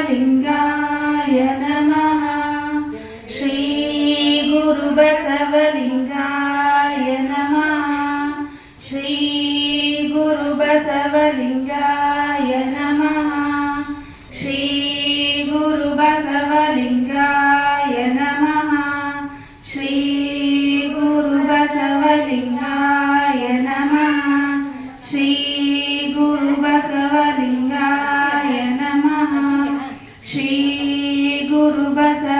ಬಸವಲಿಂಗಾಯ ನಮಃ. ಶ್ರೀ ಗುರು ಬಸವಲಿಂಗಾಯ ನಮಃ. ಶ್ರೀ ಗುರು ಬಸವಲಿಂಗಾಯ ನಮಃ. ಶ್ರೀ ಗುರು ಬಸವಲಿಂಗಾಯ ನಮಃ. ಶ್ರೀ ಗುರು ಬಸವಲಿಂಗಾಯ ನಮಃ. ಶ್ರೀ ಗುರು ಬಸವಲಿಂಗಾಯ ನಮಃ. ಶ್ರೀ ಗುರು ಬಸವ